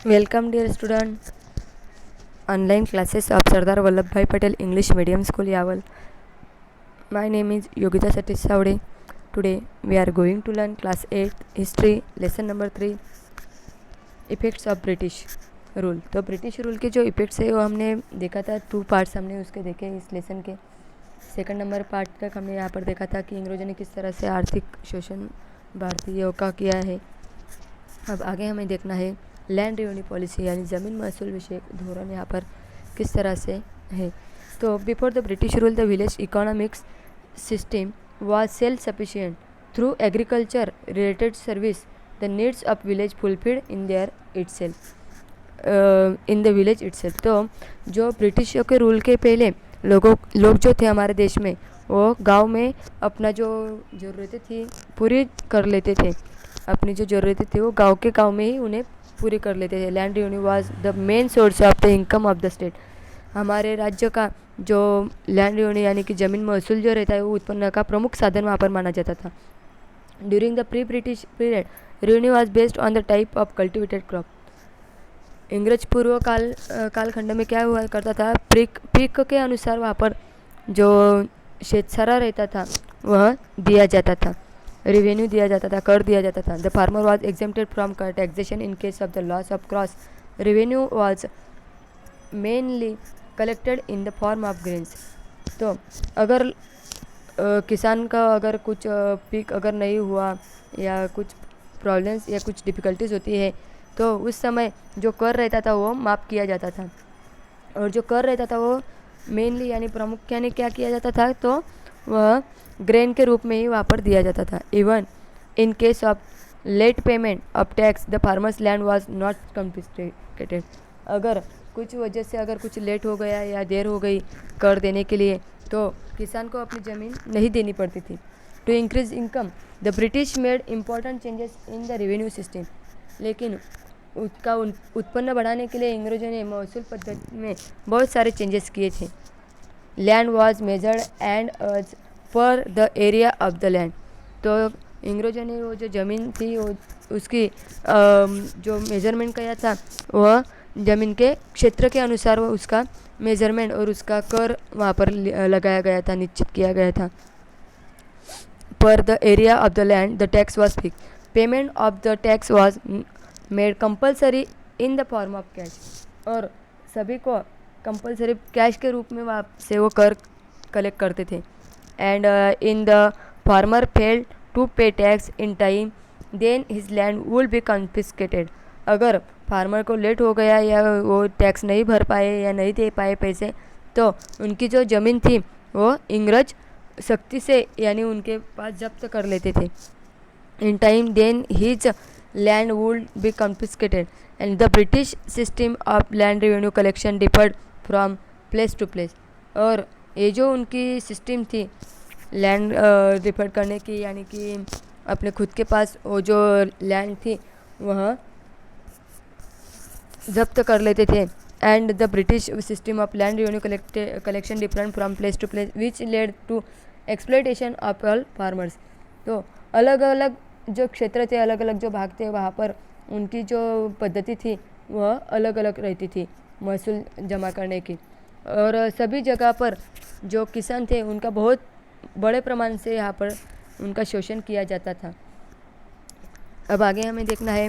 Welcome dear student. Online classes of Sardar Vallabhbhai Patel English Medium School Yaval. My name is Yogita Satish Savde. Today we are going to learn class 8 history lesson number 3 effects of British rule. तो British rule के जो effects है वो हमने देखा था, 2 parts हमने उसके देखे इस लेसन के। सेकंड नंबर पार्ट तक हमने यहाँ पर देखा था कि अंग्रेजों ने किस तरह से आर्थिक शोषण भारतीयों का किया है। अब आगे हमें देखना है लैंड रेवेन्यू पॉलिसी यानी ज़मीन महसूल विषय धोरण यहाँ पर किस तरह से है। तो before the British rule the village economics system was self sufficient through agriculture related service the needs of village fulfilled in their itself in the village itself. तो जो ब्रिटिशों के रूल के पहले लोग जो थे हमारे देश में, वो गांव में अपना जो ज़रूरतें थी पूरी कर लेते थे। अपनी जो ज़रूरतें थी वो गांव में ही उन्हें पूरी कर लेते थे। Land revenue was the main source of the income of the state. हमारे राज्य का जो लैंड रेवेन्यू यानी कि ज़मीन महसूल जो रहता है वो उत्पन्न का प्रमुख साधन वहाँ पर माना जाता था। During the pre British period revenue was based on the type of cultivated crop. अंग्रेज पूर्व कालखंड में क्या हुआ करता था, पीक के अनुसार वहाँ पर जो क्षेत्रसारा रहता था वह दिया जाता था, रेवेन्यू दिया जाता था, कर दिया जाता था। The farmer was exempted from taxation in case of the loss of cross. Revenue was mainly collected in the form of grains. तो अगर किसान का अगर कुछ पीक अगर नहीं हुआ या कुछ प्रॉब्लम्स या कुछ डिफ़िकल्टीज होती है तो उस समय जो कर रहता था वो माफ़ किया जाता था। और जो कर रहता था वो मेनली यानी प्रमुख यानी क्या किया जाता था, तो वह ग्रेन के रूप में ही वहाँ पर दिया जाता था। Even in case of late payment of tax the farmers land was not confiscated. अगर कुछ वजह से अगर कुछ लेट हो गया या देर हो गई कर देने के लिए तो किसान को अपनी ज़मीन नहीं देनी पड़ती थी। To increase income the British made important changes in the revenue system. लेकिन उसका उत्पन्न बढ़ाने के लिए अंग्रेजों ने महसूल पद्धति में बहुत सारे चेंजेस किए थे। लैंड वाज मेजर्ड एंड अर्ज पर the area of the land. तो अंग्रेजों ने वो जो ज़मीन थी वो उसकी जो मेजरमेंट किया था वह ज़मीन के क्षेत्र के अनुसार वो उसका मेजरमेंट और उसका कर वहाँ पर लगाया गया था, निश्चित किया गया था। पर the area of the land the tax was fix. Payment of the tax was made compulsory in the form of cash. और सभी को कंपलसरी कैश के रूप में वहाँ से वो कर कलेक्ट करते थे। And in the farmer failed to pay tax in time then his land would be confiscated. अगर फार्मर को लेट हो गया या वो टैक्स नहीं भर पाए या नहीं दे पाए पैसे, तो उनकी जो ज़मीन थी वो इंग्रज सख्ती से यानी उनके पास जब्त कर लेते थे। In time then his land would be confiscated and the British system of land revenue collection differed from place to place. और ये जो उनकी सिस्टम थी लैंड डिफर्ड करने की यानी कि अपने खुद के पास वो जो लैंड थी वह जब्त कर लेते थे। And the British system of land revenue collection different from place to place which led to exploitation of all farmers. तो अलग अलग जो क्षेत्र थे, अलग अलग जो भाग थे, वहाँ पर उनकी जो पद्धति थी वह अलग अलग रहती थी महसूल जमा करने की। और सभी जगह पर जो किसान थे उनका बहुत बड़े प्रमाण से यहाँ पर उनका शोषण किया जाता था। अब आगे हमें देखना है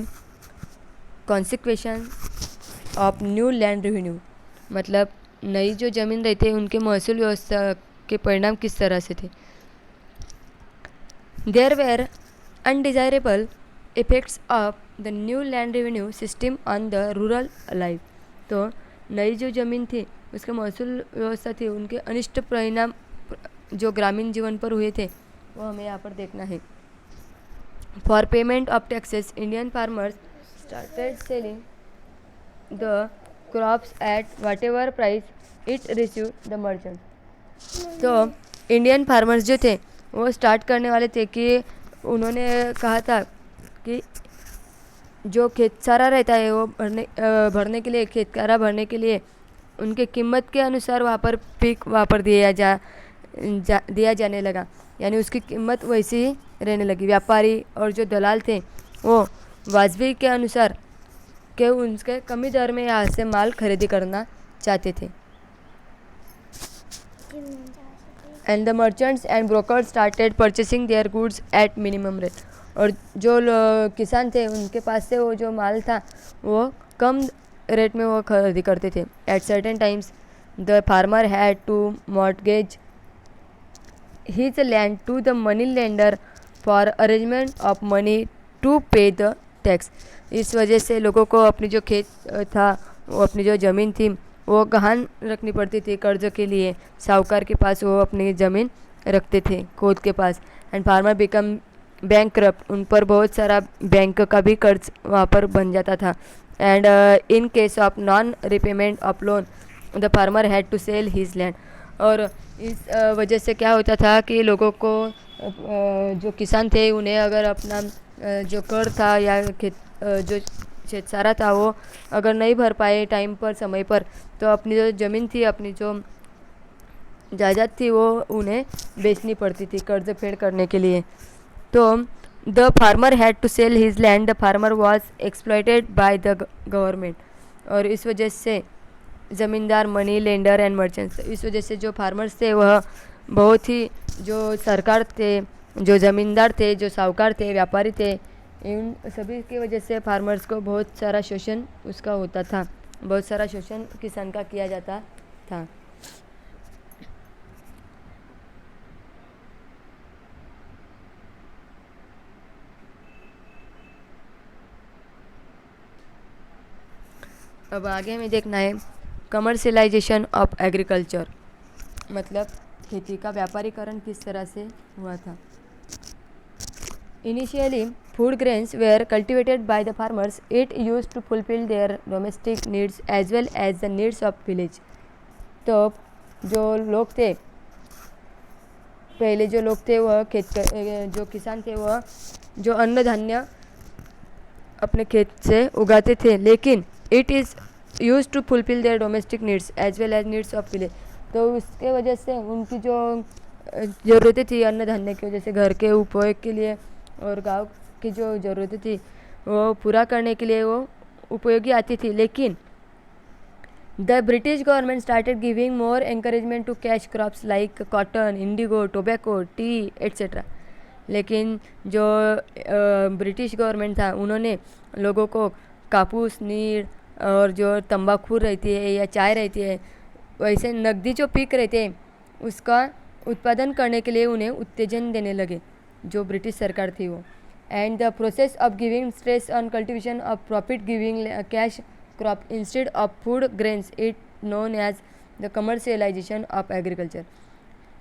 कॉन्सिक्वेशन ऑफ न्यू लैंड रेवेन्यू, मतलब नई जो ज़मीन रहती है उनके महसूल व्यवस्था के परिणाम किस तरह से थे। There were undesirable effects of the new land revenue system on the rural life. तो नई जो ज़मीन थी उसके महसूल व्यवस्था थी, उनके अनिष्ट परिणाम जो ग्रामीण जीवन पर हुए थे वो हमें यहाँ पर देखना है। For payment of taxes Indian farmers started selling the crops at whatever price it receive the merchant. तो इंडियन फार्मर्स जो थे वो स्टार्ट करने वाले थे कि उन्होंने कहा था कि जो खेतसारा रहता है वो भरने के लिए खेतकारा भरने के लिए उनके कीमत के अनुसार वहाँ पर पीक वहाँ पर दिया जाने लगा, यानी उसकी कीमत वैसी ही रहने लगी। व्यापारी और जो दलाल थे वो वाजबी के अनुसार के उनके कमी दर में यहाँ से माल खरीदी करना चाहते थे। And the merchants and brokers started purchasing their goods at minimum rate. और जो किसान थे उनके पास से वो जो माल था वो कम रेट में वो खरीदी करते थे। At certain times the farmer had to mortgage his land to the money lender for arrangement of money to pay the tax. इस वजह से लोगों को अपनी जो खेत था वो अपनी जो ज़मीन थी वो गहान रखनी पड़ती थी कर्ज के लिए। साहूकार के पास वो अपनी ज़मीन रखते थे खुद के पास। एंड फार्मर बिकम बैंकक्रप्ट, उन पर बहुत सारा बैंक का भी कर्ज वहाँ पर बन जाता था। And in case of non repayment of loan the farmer had to sell his land. और इस वजह से क्या होता था कि लोगों को जो किसान थे उन्हें अगर अपना जो कर था या जो खेत सारा था वो अगर नहीं भर पाए टाइम पर समय पर, तो अपनी जो ज़मीन थी अपनी जो जायदाद थी वो उन्हें बेचनी पड़ती थी कर्ज फेड करने के लिए। तो the farmer had to sell his land, the farmer was exploited by the government. और इस वजह से ज़मींदार, मनी लेंडर एंड मर्चेंट्स, इस वजह से जो फार्मर्स थे वह बहुत ही जो सरकार थे, जो ज़मींदार थे, जो साहूकार थे, व्यापारी थे, इन सभी की वजह से फार्मर्स को बहुत सारा शोषण उसका होता था, बहुत सारा शोषण किसान का किया जाता था। अब आगे हमें देखना है कमर्शियलाइजेशन ऑफ एग्रीकल्चर, मतलब खेती का व्यापारीकरण किस तरह से हुआ था। Initially food grains were cultivated by the farmers, it use to fulfil their domestic needs as well as the needs of village. तो जो लोग थे पहले, जो लोग थे वह जो किसान थे वह जो अन्न धान्य अपने खेत से उगाते थे, लेकिन it is use to fulfil their domestic needs as well as needs of village. तो उसके वजह से उनकी जो ज़रूरतें थी अन्न धान्य की वजह से घर के उपयोग के लिए और गांव की जो ज़रूरतें थी वो पूरा करने के लिए वो उपयोगी आती थी। लेकिन the British government started giving more encouragement to cash crops like cotton, indigo, tobacco, tea etcetera. लेकिन जो ब्रिटिश गवर्नमेंट था उन्होंने लोगों को कापूस, नीड़ और जो तंबाकू रहती है या चाय रहती है, वैसे नकदी जो पीक रहते हैं उसका उत्पादन करने के लिए उन्हें उत्तेजन देने लगे जो ब्रिटिश सरकार थी वो। And the process of giving stress on cultivation of profit giving cash crop instead of food grains, it known as the commercialisation of agriculture.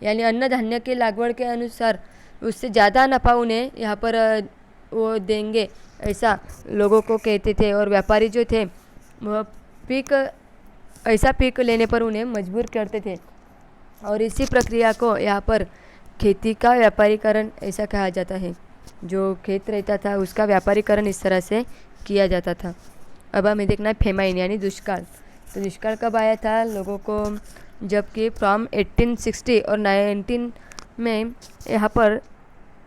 यानी अन्न धान्य के लागवड़ के अनुसार उससे ज़्यादा नफ़ा उन्हें यहाँ पर वो देंगे, ऐसा लोगों को कहते थे। और व्यापारी जो थे वह ऐसा पीक लेने पर उन्हें मजबूर करते थे। और इसी प्रक्रिया को यहाँ पर खेती का व्यापारीकरण ऐसा कहा जाता है। जो खेत रहता था उसका व्यापारीकरण इस तरह से किया जाता था। अब हमें देखना है फेमाइन यानी दुष्काल। तो दुष्काल कब आया था लोगों को, जबकि फ्रॉम 1860 और 19 में यहाँ पर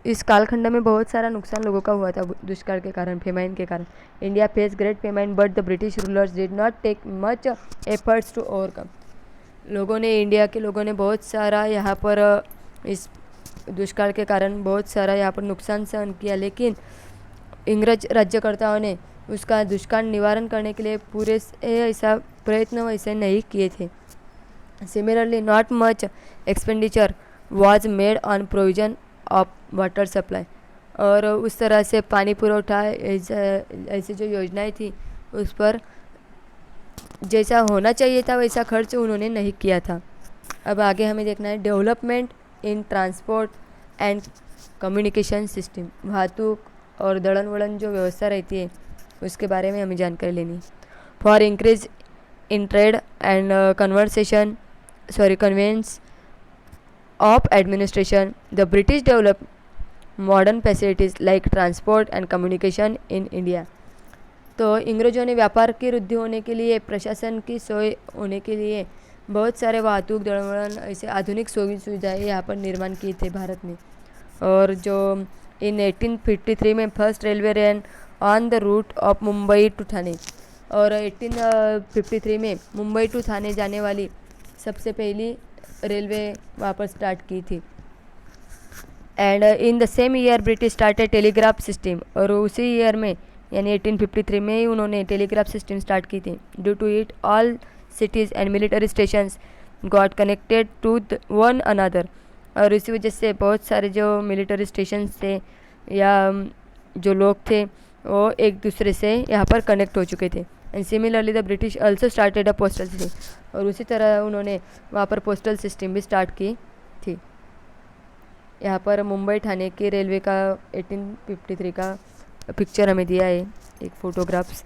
इस कालखंड में बहुत सारा नुकसान लोगों का हुआ था दुष्काल के कारण, फेमाइन के कारण। India face great famine but the British rulers did not take much efforts to overcome. India के लोगों ने बहुत सारा यहाँ पर इस दुष्काल के कारण बहुत सारा यहाँ पर नुकसान सहन किया, लेकिन इंग्रज राज्यकर्ताओं ने उसका दुष्काल निवारण करने के लिए पूरे ऐसा प्रयत्न वैसे नहीं किए थे। Similarly not much expenditure was made on provision of water supply. और उस तरह से पानी पुरोठा ऐसे जो योजनाएं थी उस पर जैसा होना चाहिए था वैसा खर्च उन्होंने नहीं किया था। अब आगे हमें देखना है development in transport and communication system. भातुक और दड़न वड़न जो व्यवस्था रहती है उसके बारे में हमें जानकारी लेनी। For increase in trade and convenience of administration the British develop modern facilities like transport and communication in India. तो अंग्रेजों ने व्यापार की वृद्धि होने के लिए, प्रशासन की सोई होने के लिए बहुत सारे वाहतूक, दड़न ऐसे आधुनिक सुविधाएं यहाँ पर निर्माण किए थे भारत में। और जो इन 1853 में first railway ran on the route of Mumbai to Thane. और 1853 में मुंबई टू थाने जाने वाली सबसे पहली रेलवे वहाँ पर स्टार्ट की थी। And in the same year British started telegraph system, और उसी ईयर में यानी 1853 में ही उन्होंने टेलीग्राफ सिस्टम स्टार्ट की थी। Due to it all cities and military stations got connected to one another, और इसी वजह से बहुत सारे जो मिलिट्री स्टेशन थे या जो लोग थे वो एक दूसरे से यहाँ पर कनेक्ट हो चुके थे। And similarly the British also started a postal system, और उसी तरह उन्होंने वहाँ पर पोस्टल सिस्टम भी स्टार्ट की थी। यहाँ पर मुंबई ठाणे की रेलवे का 1853 का पिक्चर हमें दिया है, एक photographs.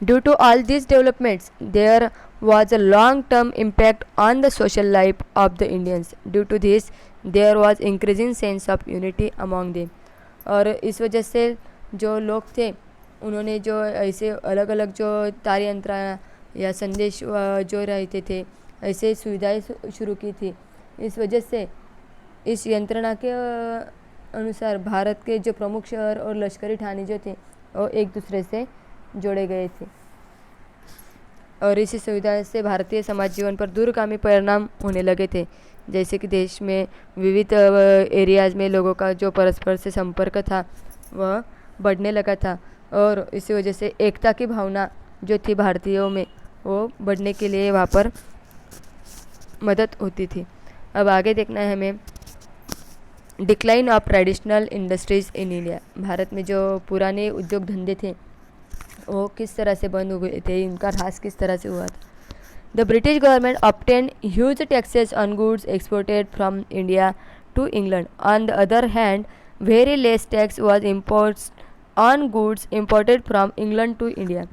Due to all these developments, there was a long-term impact on the social life of the Indians. Due to this, there was increasing sense of unity among them. और इस वजह से जो लोग थे उन्होंने जो ऐसे अलग अलग जो तार यंत्र या संदेश जो रहते थे ऐसे सुविधाएं शुरू की थी। इस वजह से इस यंत्रणा के अनुसार भारत के जो प्रमुख शहर और लश्करी ठाणे जो थे वो एक दूसरे से जोड़े गए थे, और इसी सुविधा से भारतीय समाज जीवन पर दूरगामी परिणाम होने लगे थे। जैसे कि देश में विविध एरियाज़ में लोगों का जो परस्पर से संपर्क था वह बढ़ने लगा था, और इसी वजह से एकता की भावना जो थी भारतीयों में वो बढ़ने के लिए वहाँ पर मदद होती थी। अब आगे देखना है हमें decline of traditional industries in India. Bharat में जो पुराने उद्योग धंधे थे वो किस तरह से बंद हो गए थे, उनका ह्रास किस तरह से हुआ था। The British government obtain huge taxes on goods exported from India to England. On the other hand very less tax was imposed on goods imported from England to India.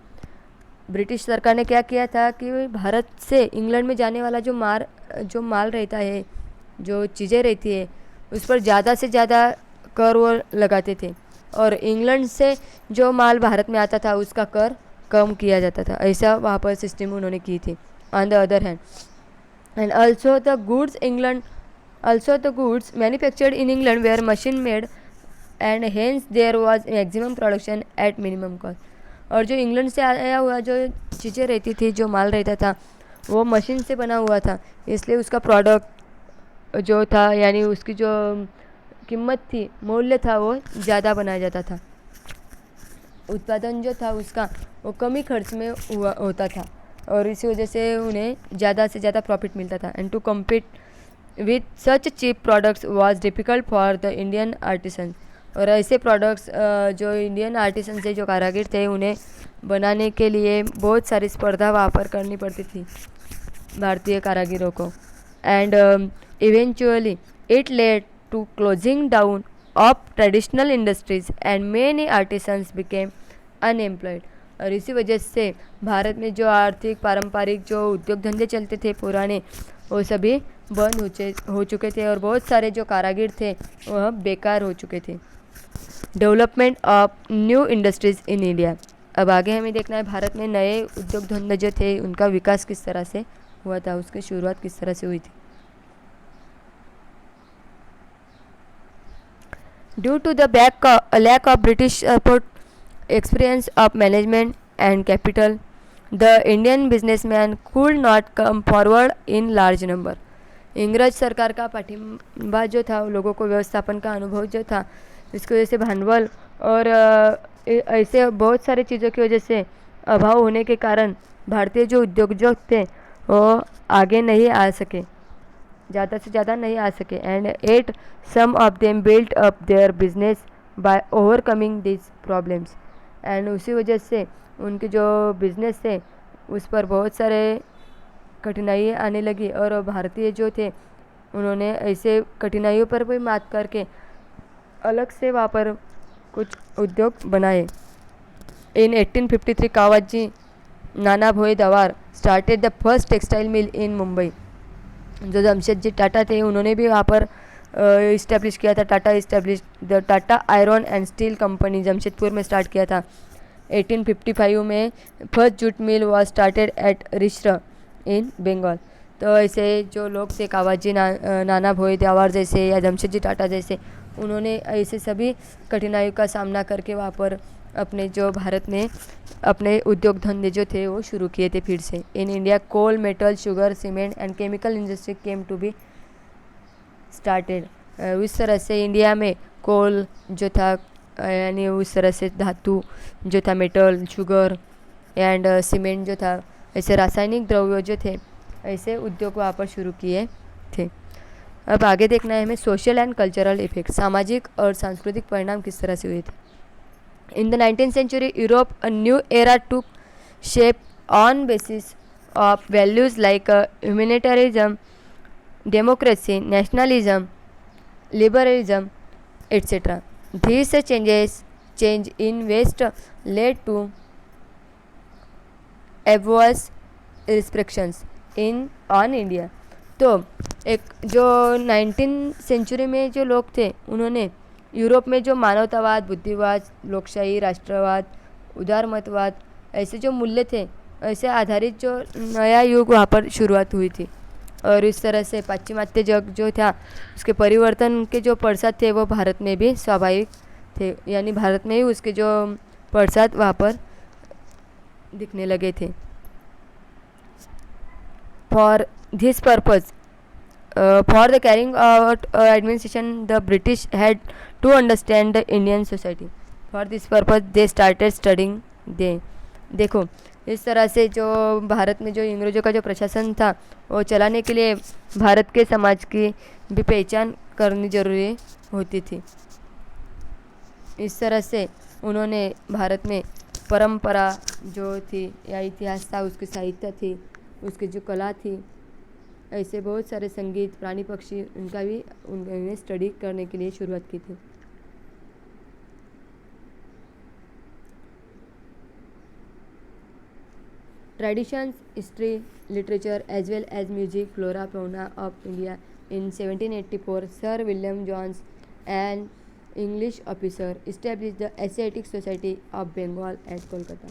British सरकार ने क्या किया था कि भारत से इंग्लैंड में जाने वाला जो माल रहता है, जो चीज़ें रहती है, उस पर ज़्यादा से ज़्यादा कर वो लगाते थे, और इंग्लैंड से जो माल भारत में आता था उसका कर कम किया जाता था। ऐसा वहाँ पर सिस्टम उन्होंने की थी। On the other hand and also the goods manufactured in England were machine made and hence there was maximum production at minimum cost. और जो इंग्लैंड से आया हुआ जो चीज़ें रहती थी, जो माल रहता था वो मशीन से बना हुआ था, इसलिए उसका प्रोडक्ट जो था यानी उसकी जो कीमत थी, मूल्य था, वो ज़्यादा बनाया जाता था। उत्पादन जो था उसका वो कम ही खर्च में होता था, और इसी वजह से उन्हें ज़्यादा से ज़्यादा प्रॉफिट मिलता था। And to compete with such cheap products was difficult for the Indian artisan. और ऐसे प्रोडक्ट्स जो इंडियन आर्टिसन से जो कारीगर थे उन्हें बनाने के लिए बहुत सारी स्पर्धा वहाँ पर करनी पड़ती थी भारतीय कारीगरों को। And eventually it led to closing down of traditional industries and many artisans became unemployed। और इसी वजह से भारत में जो आर्थिक पारंपरिक जो उद्योग धंधे चलते थे पुराने, वो सभी बंद हो चुके थे, और बहुत सारे जो कारीगर थे वह बेकार हो चुके थे। Development of new industries in India. अब आगे हमें देखना है भारत में नए उद्योग धंधे जो थे उनका विकास किस तरह से हुआ था, उसकी शुरुआत किस तरह से हुई थी। Due to the lack of British support, experience of management and capital, the Indian businessman could not come forward in large number। इंग्रज सरकार का पाठिंबा जो था, लोगों को व्यवस्थापन का अनुभव जो था, इसकी वजह से भांडवल और ऐसे बहुत सारी चीज़ों की वजह से अभाव होने के कारण भारतीय जो उद्योजक थे वो आगे नहीं आ सके, ज़्यादा से ज़्यादा नहीं आ सके। And at some of them built up their business by overcoming this problems. एंड उसी वजह से उनके जो बिजनेस थे उस पर बहुत सारे कठिनाई आने लगी, और भारतीय जो थे उन्होंने ऐसे कठिनाइयों पर भी मात करके अलग से वहाँ पर कुछ उद्योग बनाए। इन 1853 कावाजी Nanabhoy Davar started the first textile mill in Mumbai. जो जमशेदजी टाटा थे उन्होंने भी वहाँ पर इस्टेब्लिश किया था। The Tata iron and steel company Jamshedpur में स्टार्ट किया था। 1855 में first jute mill was started at Rishra in Bengal. तो ऐसे जो लोग थे कावाजी नाना भोई दवार जैसे या जमशेदजी टाटा जैसे, उन्होंने ऐसे सभी कठिनाइयों का सामना करके वहाँ पर अपने जो भारत में अपने उद्योग धंधे जो थे वो शुरू किए थे फिर से। In India coal, metal, sugar, cement and chemical industry came to be started. उस तरह से इंडिया में कोल जो था यानी उस तरह से धातु जो था, मेटल, शुगर एंड सीमेंट जो था, ऐसे रासायनिक द्रव्य जो थे, ऐसे उद्योग वहाँ पर शुरू किए थे। अब आगे देखना है हमें सोशल एंड कल्चरल इफेक्ट, सामाजिक और सांस्कृतिक परिणाम किस तरह से हुए थे। In the 19th century, Europe, a new era took shape on basis of values like humanitarianism, democracy, nationalism, liberalism, etc. These change in West led to adverse restrictions in on India. तो एक जो 19 century में जो लोग थे, उन्होंने Europe में जो मानवतावाद, बुद्धिवाद, लोकशाही, राष्ट्रवाद, उदारमतवाद, ऐसे जो मूल्य थे, ऐसे आधारित जो नया युग वहाँ पर शुरुआत हुई थी। और इस तरह से पाश्चिमात्य जग जो था, उसके परिवर्तन के जो प्रसाद थे वो भारत में भी स्वाभाविक थे, यानी भारत में ही उसके जो प्रसाद वहाँ पर दिखने लगे थे। For this purpose, for the carrying out administration, the British had to understand the Indian society. For this purpose, they started studying them. देखो, इस तरह से जो भारत में जो अंग्रेज़ों का जो प्रशासन था, वो चलाने के लिए भारत के समाज की भी पहचान करनी जरूरी होती थी। इस तरह से उन्होंने भारत में परंपरा जो थी या इतिहास था, उसकी साहित्य थी, उसकी जो कला थी, ऐसे बहुत सारे संगीत, प्राणी, पक्षी, उनका भी उन्होंने स्टडी करने के लिए शुरुआत की थी। Traditions, history, literature as well as music, flora fauna of India. In 1784 sir William Jones, an English officer, establish the Asiatic Society of Bengal at Kolkata.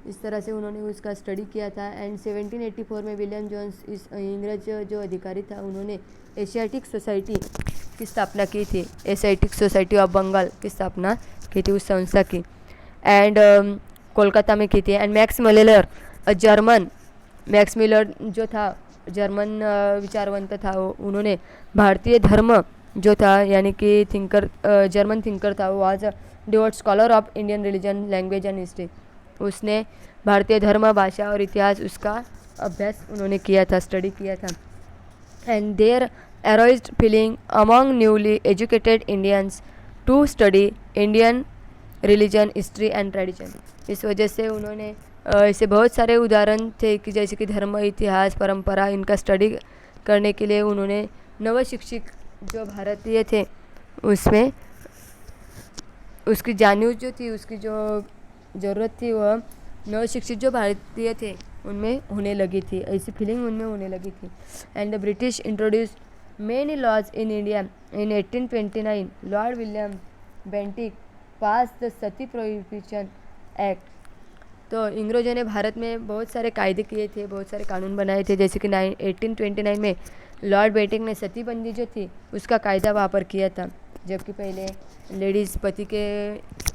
इस तरह से उन्होंने उसका स्टडी किया था। एंड 1784 में विलियम जोन्स, इस इंग्रज जो अधिकारी था, उन्होंने एशियाटिक सोसाइटी की स्थापना की थी, एशियाटिक सोसाइटी ऑफ बंगाल की स्थापना की थी उस संस्था की। एंड कोलकाता में की थी। And max Miller, German, max Miller जो था जर्मन विचारवंत था, उन्होंने भारतीय धर्म जो था, यानी कि थिंकर, जर्मन थिंकर था, वो आज devote scholar of Indian religion, language and history. उसने भारतीय धर्म, भाषा और इतिहास, उसका अभ्यास उन्होंने किया था, स्टडी किया था। And there arised feeling among newly educated Indians to study Indian religion, history and tradition. इस वजह से उन्होंने ऐसे बहुत सारे उदाहरण थे कि जैसे कि धर्म, इतिहास, परंपरा, इनका स्टडी करने के लिए उन्होंने नवशिक्षित जो भारतीय थे उसमें उसकी जानूझ जो थी, उसकी जो ज़रूरत थी, वह नवशिक्षित जो भारतीय थे उनमें होने लगी थी, ऐसी फीलिंग उनमें होने लगी थी। And the British introduced many laws in India. In 1829 Lord William Bentinck pass the Sati prohibition act. तो अंग्रेजों ने भारत में बहुत सारे कायदे किए थे, बहुत सारे कानून बनाए थे, जैसे कि 1829 में लॉर्ड बेंटिक ने सतीबंदी जो थी उसका कायदा वहाँ पर किया था। जबकि पहले लेडीज़ पति के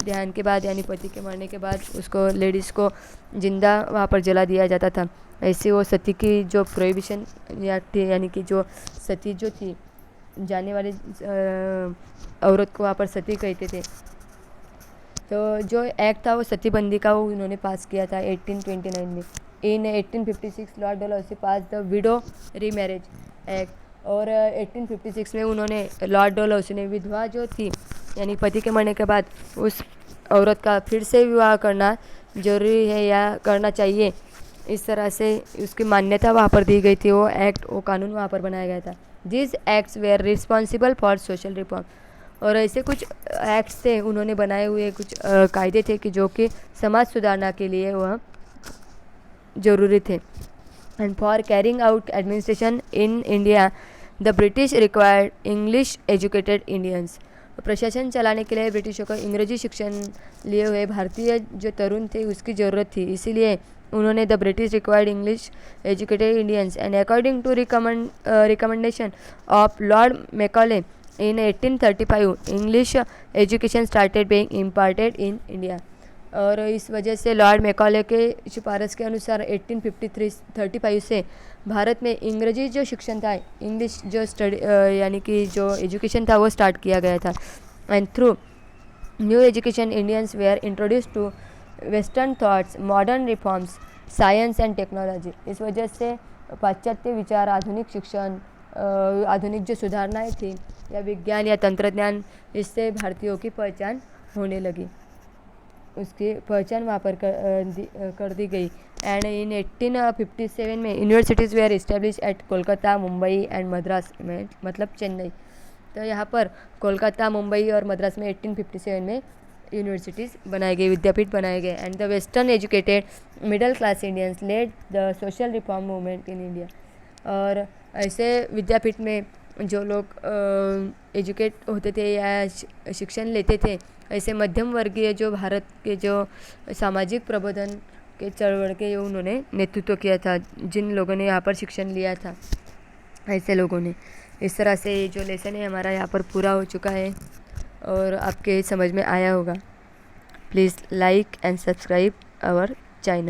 ध्यान के बाद, यानी पति के मरने के बाद, उसको लेडीज़ को जिंदा वहाँ पर जला दिया जाता था। ऐसे वो सती की जो प्रोहिबिशन थी, यानी कि जो सती जो थी, जाने वाली औरत को वहाँ पर सती कहते थे। तो जो एक्ट था वो सतीबंदी का, वो उन्होंने पास किया था 1829 में। इन 1856 Lord Dalhousie pass the widow remarriage act. और 1856 में उन्होंने, लॉर्ड डलहौसी ने, विधवा जो थी, यानी पति के मरने के बाद उस औरत का फिर से विवाह करना जरूरी है या करना चाहिए, इस तरह से उसकी मान्यता वहाँ पर दी गई थी। वो एक्ट, वो कानून वहाँ पर बनाया गया था। This acts were responsible for social reform. और ऐसे कुछ एक्ट्स थे, उन्होंने बनाए हुए कुछ कायदे थे कि जो कि समाज सुधारना के लिए वह जरूरी थे। And for carrying out administration in India the British required English educated Indians. प्रशासन चलाने के लिए ब्रिटिशों को अंग्रेजी शिक्षण लिए हुए भारतीय जो तरुण थे उसकी ज़रूरत थी, इसीलिए उन्होंने the British required English educated Indians. And according to recommendation of Lord Macaulay In 1835 English education started being imparted in India. और इस वजह से लॉर्ड मैकॉले के सिफारिश के अनुसार 1835 से भारत में अंग्रेजी जो शिक्षण था, इंग्लिश जो स्टडी यानी कि जो एजुकेशन था वो स्टार्ट किया गया था। And through new education Indians were introduce to western thoughts, modern reforms, science and technology. इस वजह से पाश्चात्य विचार, आधुनिक शिक्षण, आधुनिक जो सुधारणाएं थी या विज्ञान या तंत्रज्ञान, इससे भारतीयों की पहचान होने लगी, उसकी पहचान वहाँ पर कर दी गई। एंड इन 1857 में universities were establish at Kolkata, Mumbai and Madras में, मतलब चेन्नई। तो यहाँ पर कोलकाता, मुंबई और मद्रास में 1857 में यूनिवर्सिटीज़ बनाए गए, विद्यापीठ बनाए गए। And the western educated middle class Indians led the social reform movement in India. और ऐसे विद्यापीठ में जो लोग एजुकेट होते थे या शिक्षण लेते थे, ऐसे मध्यम वर्गीय जो भारत के जो सामाजिक प्रबोधन के चळवळ के उन्होंने नेतृत्व किया था, जिन लोगों ने यहाँ पर शिक्षण लिया था, ऐसे लोगों ने। इस तरह से जो लेसन है हमारा यहाँ पर पूरा हो चुका है और आपके समझ में आया होगा। Please like and subscribe our channel.